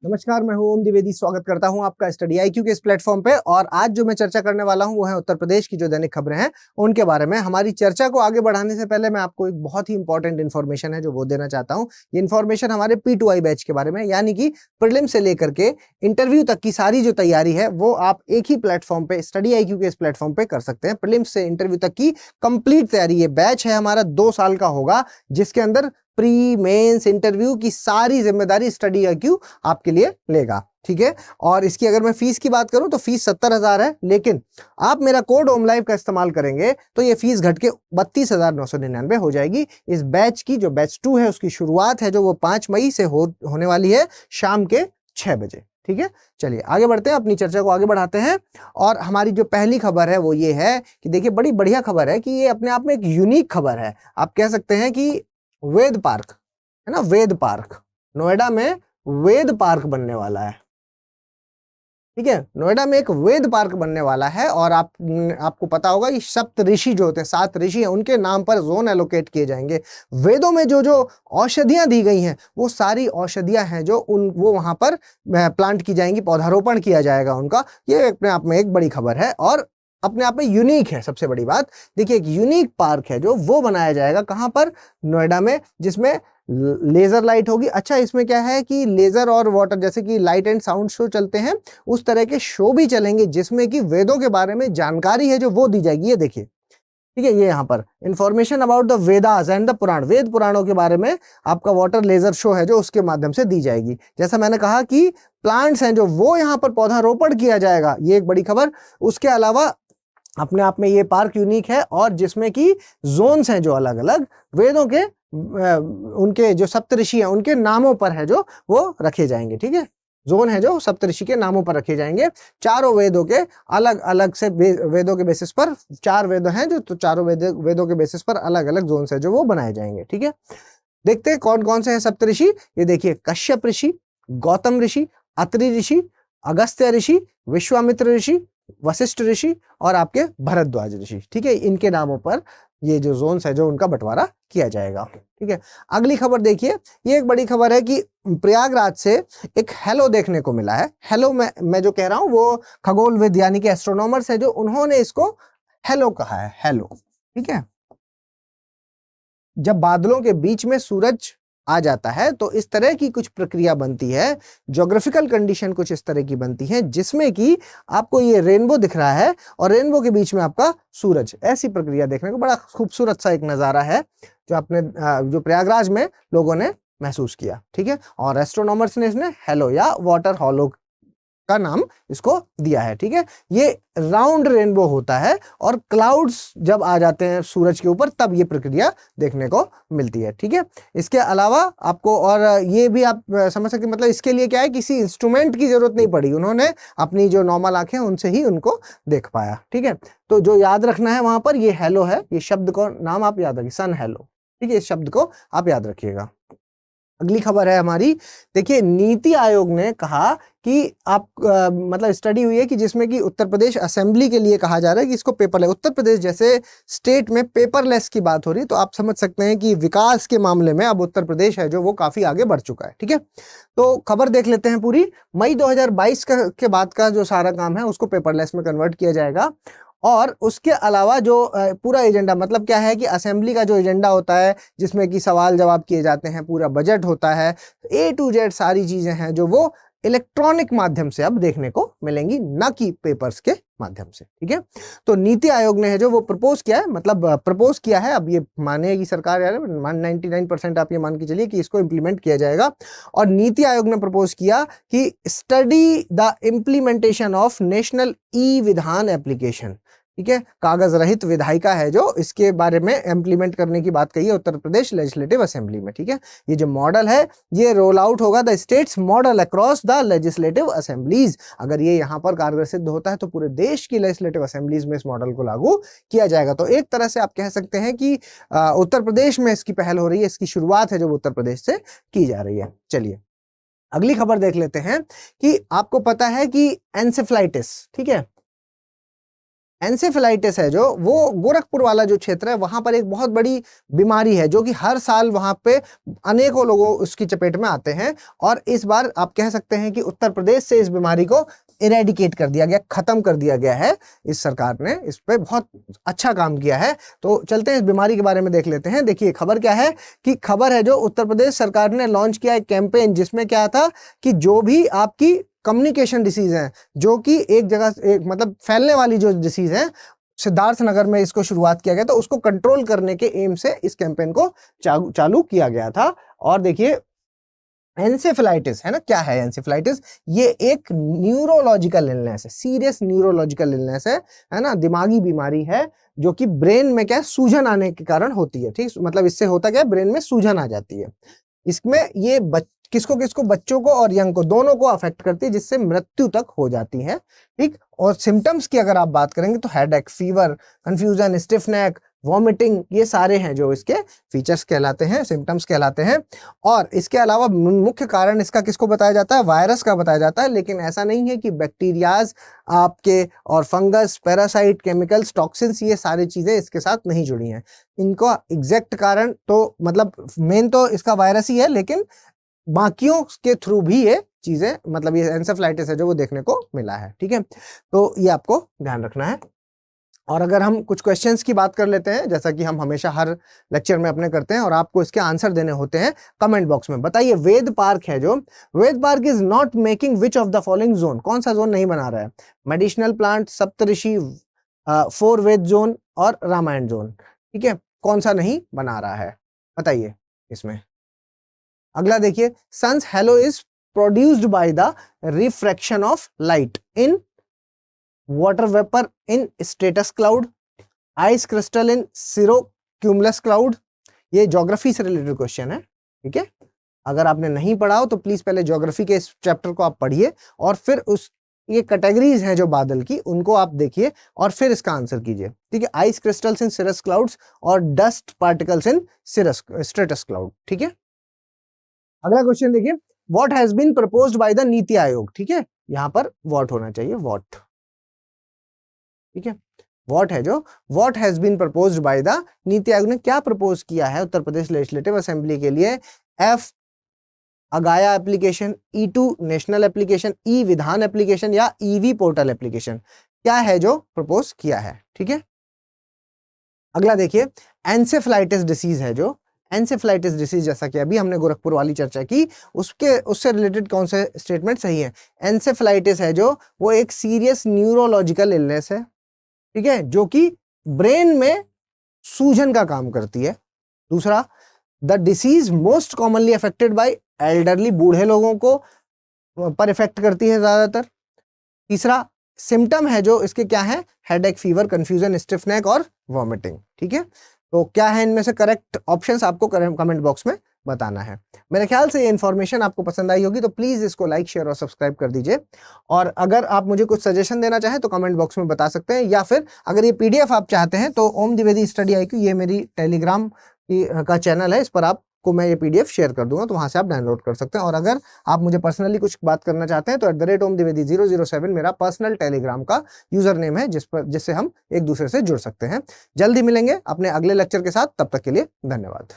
नमस्कार, मैं हूं ओम द्विवेदी। स्वागत करता हूं आपका स्टडी आईक्यू के इस प्लेटफॉर्म पे। और आज जो मैं चर्चा करने वाला हूं वो है उत्तर प्रदेश की जो दैनिक खबरें हैं उनके बारे में। हमारी चर्चा को आगे बढ़ाने से पहले मैं आपको एक बहुत ही इंपॉर्टेंट इन्फॉर्मेशन है जो वो देना चाहता हूं। ये इन्फॉर्मेशन हमारे P2I बैच के बारे में, यानी कि प्रीलिम से लेकर के इंटरव्यू तक की सारी जो तैयारी है वो आप एक ही प्लेटफॉर्म पे, स्टडी आईक्यू के इस प्लेटफॉर्म पे कर सकते हैं। प्रीलिम से इंटरव्यू तक की कंप्लीट तैयारी, ये बैच है हमारा 2 साल का होगा, जिसके अंदर प्री मेंस इंटरव्यू की सारी जिम्मेदारी स्टडी आईक्यू आपके लिए लेगा। ठीक है। और इसकी अगर मैं फीस की बात करूं तो फीस 70,000 है, लेकिन आप मेरा कोड ओम लाइव का इस्तेमाल करेंगे तो ये फीस घट के 32,999 हो जाएगी। इस बैच की जो बैच 2 है उसकी शुरुआत है जो वो 5 मई से होने वाली है शाम के 6 बजे। ठीक है, चलिए आगे बढ़ते हैं, अपनी चर्चा को आगे बढ़ाते हैं। और हमारी जो पहली खबर है वो ये है कि देखिए, बड़ी बढ़िया खबर है कि ये अपने आप में एक यूनिक खबर है। आप कह सकते हैं कि वेद पार्क है ना, वेद पार्क नोएडा में वेद पार्क बनने वाला है। ठीक है, नोएडा में एक वेद पार्क बनने वाला है। और आपको पता होगा कि सप्त ऋषि जो होते हैं, 7 ऋषि हैं, उनके नाम पर जोन एलोकेट किए जाएंगे। वेदों में जो जो औषधियां दी गई हैं वो सारी औषधियां हैं जो वो वहां पर प्लांट की जाएंगी, पौधारोपण किया जाएगा उनका। ये अपने आप में एक बड़ी खबर है और अपने आप में यूनिक है। सबसे बड़ी बात देखिए, एक यूनिक पार्क है जो वो बनाया जाएगा कहां पर, नोएडा में, जिसमें लेजर लाइट होगी। अच्छा, इसमें क्या है कि लेजर और वाटर, जैसे कि लाइट एंड साउंड शो चलते हैं, उस तरह के शो भी चलेंगे जिसमें कि वेदों के बारे में जानकारी है जो वो दी जाएगी। ये देखिए, ठीक है, ये यहाँ पर information about the Vedas and the Purana, वेद पुराणों के बारे में आपका वाटर लेजर शो है जो उसके माध्यम से दी जाएगी। जैसा मैंने कहा कि प्लांट्स हैं जो वो यहाँ पर पौधारोपण किया जाएगा, ये एक बड़ी खबर। उसके अलावा अपने आप में ये पार्क यूनिक है और जिसमें कि जोन्स हैं जो अलग अलग वेदों के उनके जो सप्तऋषि हैं उनके नामों पर है जो वो रखे जाएंगे। ठीक है, जोन है जो सप्तऋषि के नामों पर रखे जाएंगे। चारों वेदों के अलग अलग से वेदों के बेसिस पर, 4 वेद हैं जो, तो चारों वेदों के बेसिस पर अलग अलग जोन्स है जो वो बनाए जाएंगे। ठीक है, देखते हैं कौन कौन से हैं सप्तऋषि। ये देखिए, कश्यप ऋषि, गौतम ऋषि, अत्रि ऋषि, अगस्त्य ऋषि, विश्वामित्र ऋषि, वशिष्ठ ऋषि और आपके भरद्वाज ऋषि। ठीक है, इनके नामों पर ये जो जोन्स है जो उनका बंटवारा किया जाएगा। ठीक है, अगली खबर देखिए, ये एक बड़ी खबर है कि प्रयागराज से एक हेलो देखने को मिला है। हेलो मैं जो कह रहा हूं वो खगोलविद यानी कि एस्ट्रोनॉमर्स है जो उन्होंने इसको हेलो कहा है, हेलो। ठीक है, जब बादलों के बीच में सूरज आ जाता है तो इस तरह की कुछ प्रक्रिया बनती है, ज्योग्राफिकल कंडीशन कुछ इस तरह की बनती है जिसमें कि आपको ये रेनबो दिख रहा है और रेनबो के बीच में आपका सूरज, ऐसी प्रक्रिया देखने को बड़ा खूबसूरत सा एक नजारा है जो आपने जो प्रयागराज में लोगों ने महसूस किया। ठीक है, और एस्ट्रोनॉमर्स ने इसने हेलो या वाटर हॉलो का नाम इसको दिया है। ठीक है, ये राउंड रेनबो होता है और क्लाउड्स जब आ जाते हैं सूरज के ऊपर तब ये प्रक्रिया देखने को मिलती है। ठीक है, इसके अलावा आपको और ये भी आप समझ सकते, मतलब इसके लिए क्या है, किसी इंस्ट्रूमेंट की जरूरत नहीं पड़ी, उन्होंने अपनी जो नॉर्मल आंखें उनसे ही उनको देख पाया। ठीक है, तो जो याद रखना है वहां पर ये हेलो है, ये शब्द को नाम आप याद रखिए, सन हेलो। ठीक है, इस शब्द को आप याद रखिएगा। अगली खबर है हमारी, देखिए, नीति आयोग ने कहा कि आप मतलब स्टडी हुई है कि जिसमें कि उत्तर प्रदेश असेंबली के लिए कहा जा रहा है कि इसको पेपरलेस, उत्तर प्रदेश जैसे स्टेट में पेपरलेस की बात हो रही है, तो आप समझ सकते हैं कि विकास के मामले में अब उत्तर प्रदेश है जो वो काफी आगे बढ़ चुका है। ठीक है, तो खबर देख लेते हैं पूरी। मई 2022 के बाद का जो सारा काम है उसको पेपरलेस में कन्वर्ट किया जाएगा। और उसके अलावा जो पूरा एजेंडा, मतलब क्या है कि असेंबली का जो एजेंडा होता है जिसमें कि सवाल जवाब किए जाते हैं, पूरा बजट होता है, A to Z सारी चीजें हैं जो वो इलेक्ट्रॉनिक माध्यम से अब देखने को मिलेंगी, ना कि पेपर्स के माध्यम से। ठीक है, तो नीति आयोग ने है जो वो प्रपोज किया है, मतलब प्रपोज किया है, अब ये मानेगी सरकार, यार 99% आप ये मान के चलिए कि इसको इंप्लीमेंट किया जाएगा। और नीति आयोग ने प्रपोज किया कि study the implementation of national e Vidhan application. ठीक है, कागज रहित विधायिका है जो इसके बारे में इंप्लीमेंट करने की बात कही है उत्तर प्रदेश लेजिस्लेटिव असेंबली में। ठीक है, ये जो मॉडल है ये रोल आउट होगा the states model across the legislative assemblies. अगर ये यहाँ पर कारगर सिद्ध होता है तो पूरे देश की लेजिस्लेटिव असेंबलीज में इस मॉडल को लागू किया जाएगा। तो एक तरह से आप कह सकते हैं कि उत्तर प्रदेश में इसकी पहल हो रही है, इसकी शुरुआत है जो उत्तर प्रदेश से की जा रही है। चलिए अगली खबर देख लेते हैं कि आपको पता है कि एन्सेफ्लाइटिस, ठीक है, एंसेफेलाइटिस है जो, वो गोरखपुर वाला जो क्षेत्र है वहां पर एक बहुत बड़ी बीमारी है जो कि हर साल वहां पे अनेकों लोगों उसकी चपेट में आते हैं। और इस बार आप कह सकते हैं कि उत्तर प्रदेश से इस बीमारी को इरेडिकेट कर दिया गया, खत्म कर दिया गया है। इस सरकार ने इस पे बहुत अच्छा काम किया है। तो चलते हैं इस बीमारी के बारे में देख लेते हैं। देखिए खबर क्या है, कि खबर है जो उत्तर प्रदेश सरकार ने लॉन्च किया एक कैंपेन, जिसमें क्या था कि जो भी आपकी कम्युनिकेशन डिसीज है, जो कि एक जगह एक मतलब फैलने वाली जो डिसीज है, सिद्धार्थनगर में इसको शुरुआत किया गया था, उसको कंट्रोल करने के एम से इस कैंपेन को चालू किया गया था। और देखिए एंसेफेलाइटिस है ना, क्या है एंसेफेलाइटिस? ये एक न्यूरोलॉजिकल इलनेस है, सीरियस न्यूरोलॉजिकल इलनेस है ना, दिमागी बीमारी है जो कि ब्रेन में क्या सूजन आने के कारण होती है। ठीक, मतलब इससे होता क्या है, ब्रेन में सूजन आ जाती है। इसमें ये किसको किसको, बच्चों को और यंग को, दोनों को अफेक्ट करती है, जिससे मृत्यु तक हो जाती है। ठीक, और सिम्टम्स की अगर आप बात करेंगे तो हेडेक, फीवर, कंफ्यूजन, स्टिफ नेक, वॉमिटिंग, ये सारे हैं जो इसके फीचर्स कहलाते हैं, सिम्टम्स कहलाते हैं। और इसके अलावा मुख्य कारण इसका किसको बताया जाता है, वायरस का बताया जाता है। लेकिन ऐसा नहीं है कि बैक्टीरियाज आपके और फंगस, पैरासाइट, केमिकल्स, टॉक्सिन्स, ये सारी चीजें इसके साथ नहीं जुड़ी हैं। इनको एग्जैक्ट कारण तो मतलब मेन तो इसका वायरस ही है, लेकिन बाकियों के थ्रू भी ये चीजें, मतलब ये एंसेफेलाइटिस है जो वो देखने को मिला है। ठीक है, तो ये आपको ध्यान रखना है। और अगर हम कुछ क्वेश्चंस की बात कर लेते हैं, जैसा कि हम हमेशा हर लेक्चर में अपने करते हैं, और आपको इसके आंसर देने होते हैं कमेंट बॉक्स में। बताइए वेद पार्क है जो, Ved park is not making which of the following zone, कौन सा जोन नहीं बना रहा है? Medicinal plant, Saptarishi, 4 Ved zone और रामायण जोन। ठीक है, कौन सा नहीं बना रहा है बताइए इसमें। अगला देखिए, sun's halo is produced by the refraction of light in water vapour in stratus cloud, ice crystal in cirrocumulus cloud. ये ज्योग्राफी से रिलेटेड क्वेश्चन है। ठीक है, अगर आपने नहीं पढ़ा हो तो प्लीज पहले ज्योग्राफी के इस चैप्टर को आप पढ़िए, और फिर उस ये कैटेगरीज हैं जो बादल की, उनको आप देखिए और फिर इसका आंसर कीजिए। ठीक है, ice crystals in cirrus clouds और dust particles in stratus cloud. ठीक है, अगला क्वेश्चन देखिए, what has been proposed by the Niti Aayog. ठीक है, यहां पर व्हाट होना चाहिए, व्हाट। ठीक है, व्हाट है जो, what has been proposed by the Niti Aayog ने क्या प्रपोज किया है उत्तर प्रदेश लेजिस्लेटिव असेंबली के लिए? एफ अगाया application, E2 national application, e Vidhan application या ईवी पोर्टल एप्लीकेशन, क्या है जो प्रपोज किया है? ठीक है, अगला देखिए, एंसेफेलाइटिस डिसीज है जो, एंसेफेलाइटिस डिसीज जैसा कि अभी हमने गोरखपुर वाली चर्चा की, उससे रिलेटेड कौन से स्टेटमेंट सही है? एंसेफेलाइटिस है जो, वो एक सीरियस न्यूरोलॉजिकल इलनेस है। ठीक है, जो कि ब्रेन में सूजन का काम करती है। दूसरा, the disease most commonly affected by elderly, बूढ़े लोगों को पर इफेक्ट करती है ज्यादातर। तीसरा, सिम्टम है जो इसके क्या है? हेडेक, फीवर, कंफ्यूजन, स्टिफ नेक और वॉमिटिंग। ठीक है, तो क्या है इनमें से करेक्ट ऑप्शंस, आपको कमेंट बॉक्स में बताना है। मेरे ख्याल से ये इन्फॉर्मेशन आपको पसंद आई होगी, तो प्लीज इसको लाइक, शेयर और सब्सक्राइब कर दीजिए। और अगर आप मुझे कुछ सजेशन देना चाहें तो कमेंट बॉक्स में बता सकते हैं, या फिर अगर ये पीडीएफ आप चाहते हैं तो ओम द्विवेदी स्टडी IQ, ये मेरी टेलीग्राम का चैनल है, इस पर आपको मैं ये पीडीएफ शेयर कर दूंगा, तो वहां से आप डाउनलोड कर सकते हैं। और अगर आप मुझे पर्सनली कुछ बात करना चाहते हैं तो @omdvedi007 मेरा पर्सनल टेलीग्राम का यूजर नेम है, जिससे हम एक दूसरे से जुड़ सकते हैं। जल्दी मिलेंगे अपने अगले लेक्चर के साथ, तब तक के लिए धन्यवाद।